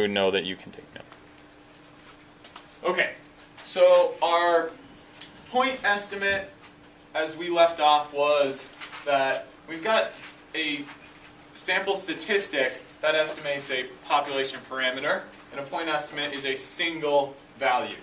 would know that you can take note. Okay, so our point estimate, as we left off, was that we've got a sample statistic that estimates a population parameter, and a point estimate is a single value.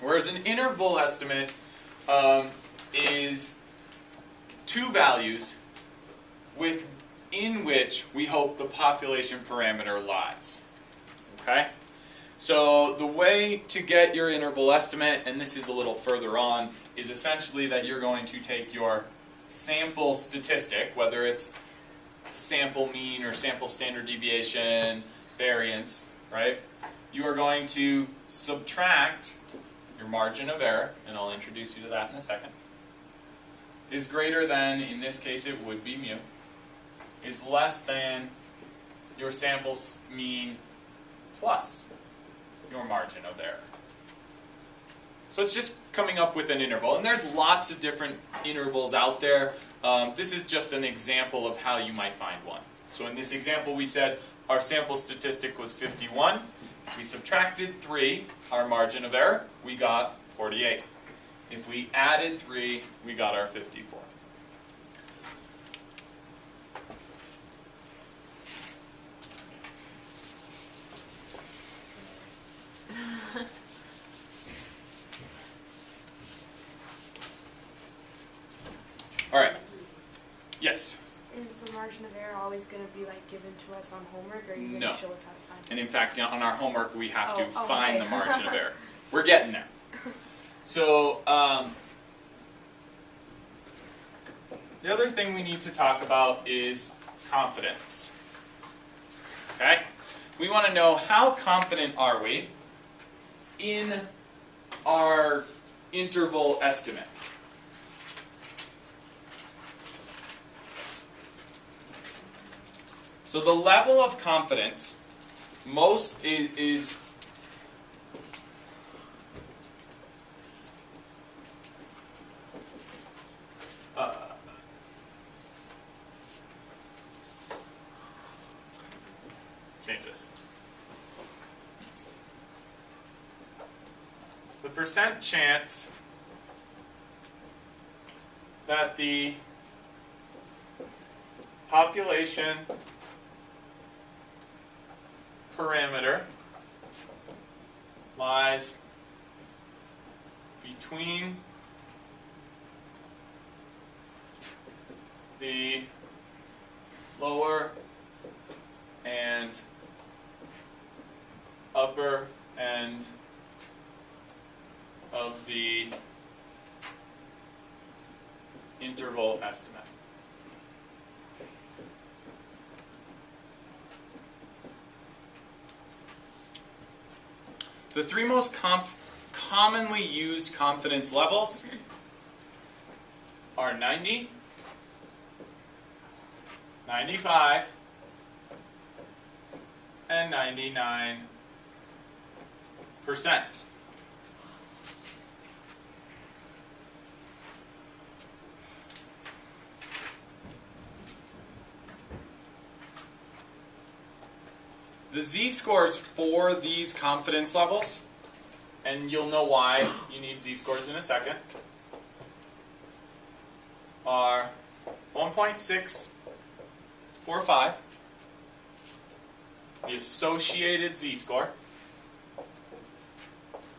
Whereas an interval estimate is two values within which we hope the population parameter lies. Okay? So the way to get your interval estimate, and this is a little further on, is essentially that you're going to take your sample statistic, whether it's sample mean or sample standard deviation, variance, right? You are going to subtract your margin of error, and I'll introduce you to that in a second, is greater than, in this case it would be mu, is less than your sample mean plus your margin of error. So it's just coming up with an interval, and there's lots of different intervals out there. This is just an example of how you might find one. So in this example we said our sample statistic was 51. If we subtracted 3, our margin of error, we got 48. If we added 3, we got our 54. All right. Yes? Is the margin of error always going to be like given to us on homework, or are you going to show us how to find it? And in fact, on our homework, we have to find okay. the margin of error. We're getting there. So the other thing we need to talk about is confidence. Okay? We want to know how confident are we in our interval estimate. So the level of confidence most is change this. The percent chance that the population parameter lies between the lower and upper end of the interval estimate. The three most commonly used confidence levels are 90, 95, and 99%. The z-scores for these confidence levels, and you'll know why you need z-scores in a second, are 1.645, the associated z-score,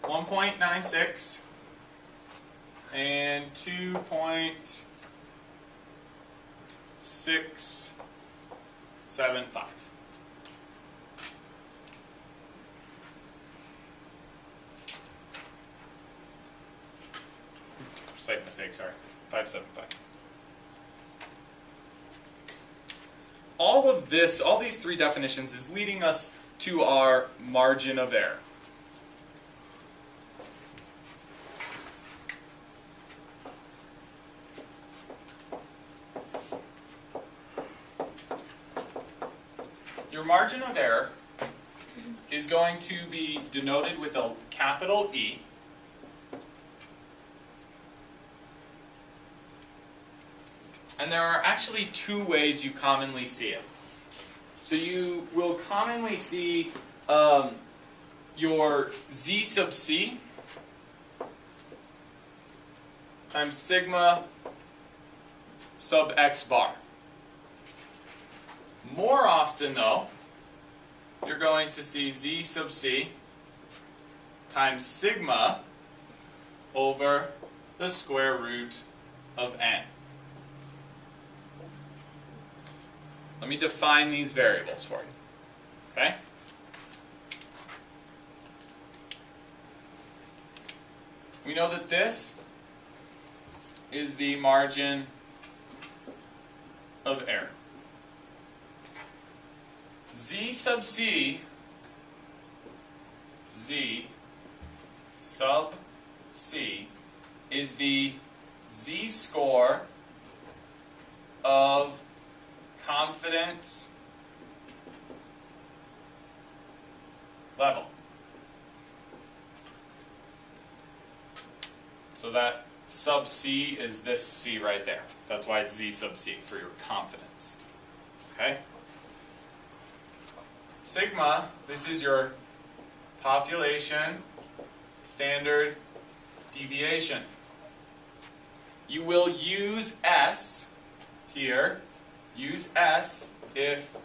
1.96, and 2.675. Slight mistake, sorry. 575. All of this, all these three definitions is leading us to our margin of error. Your margin of error is going to be denoted with a capital E. And there are actually two ways you commonly see it. So you will commonly see your Z sub C times sigma sub x bar. More often though, you're going to see Z sub C times sigma over the square root of n. Let me define these variables for you. Okay? We know that this is the margin of error. Z sub C, Z sub C is the z-score of confidence level. So that sub C is this C right there. That's why it's Z sub C, for your confidence. Okay? Sigma, this is your population standard deviation. You will use S here. Use S if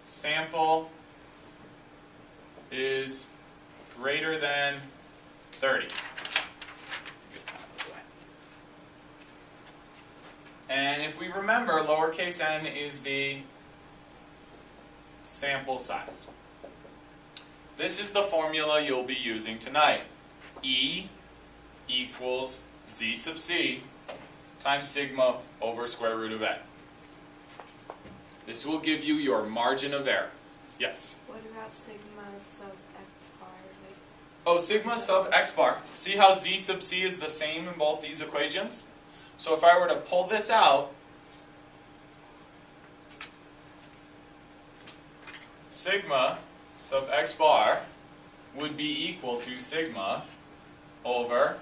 sample is greater than 30. And if we remember, lowercase n is the sample size. This is the formula you'll be using tonight. E equals Z sub C times sigma over square root of n. This will give you your margin of error. Yes? What about sigma sub x bar? Like, oh, sigma sub x bar. See how Z sub C is the same in both these equations? So if I were to pull this out, sigma sub x bar would be equal to sigma over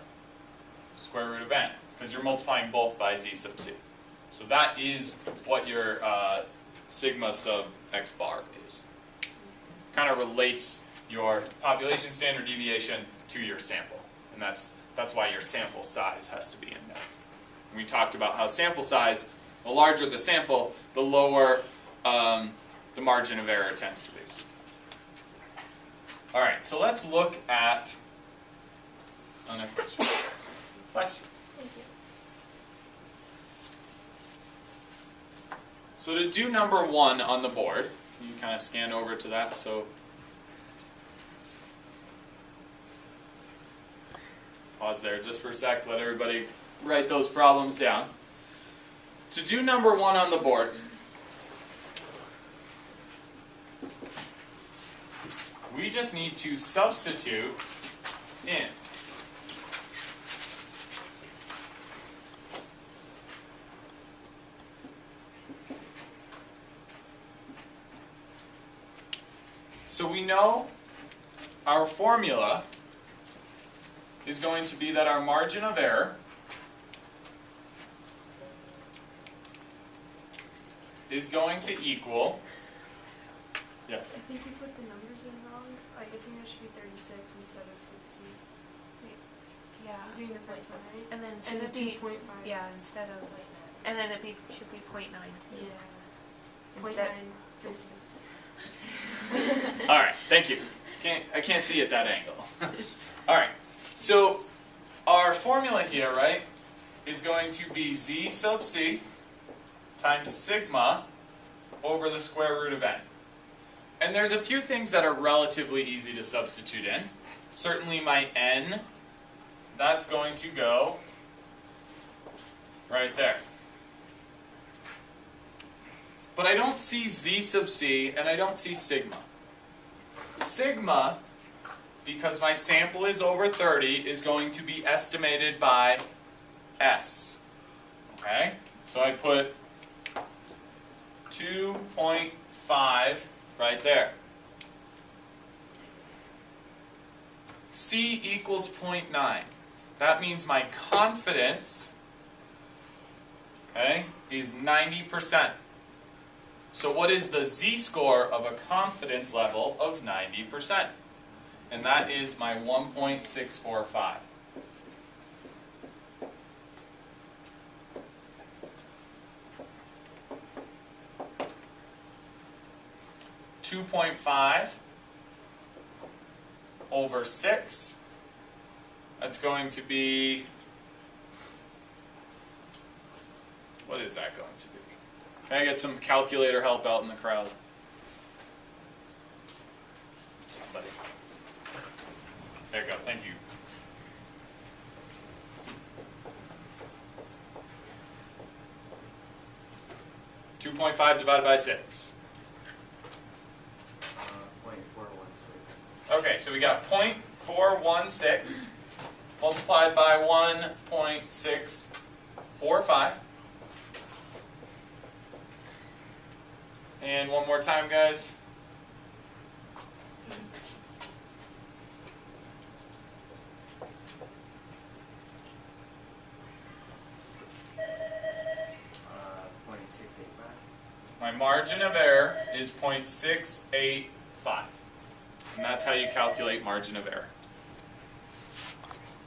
square root of n, because you're multiplying both by Z sub C. So that is what your sigma sub x bar is. Kind of relates your population standard deviation to your sample, and that's why your sample size has to be in there. We talked about how sample size, the larger the sample, the lower the margin of error tends to be. All right, so let's look at an equation. Question. thank you. So to do number 1 on the board, you kind of scan over to that. So pause there just for a sec. Let everybody write those problems down. To do number 1 on the board, we just need to substitute in so we know our formula is going to be that our margin of error is going to equal, yes? I think you put the numbers in wrong. Like, I think it should be 36 instead of 60. Yeah. Doing the first one, right? And then And should a it be 2.5. yeah instead of like that. And then should be 0.9 too. Yeah. Instead. 0.9. All right, thank you. I can't see at that angle. All right, so our formula here, right, is going to be Z sub C times sigma over the square root of n. And there's a few things that are relatively easy to substitute in. Certainly my n, that's going to go right there. But I don't see Z sub C and I don't see sigma. Sigma, because my sample is over 30, is going to be estimated by S. Okay? So I put 2.5 right there. C equals 0.9. That means my confidence, okay, is 90%. So what is the z-score of a confidence level of 90%? And that is my 1.645. .5 over 6. That's going to be, what is that going to be? Can I get some calculator help out in the crowd? Somebody. There you go, thank you. .5 divided by 6. 0.416. Okay, so we got 0.416 multiplied by 1.645. And one more time, guys. My margin of error is 0.685. And that's how you calculate margin of error.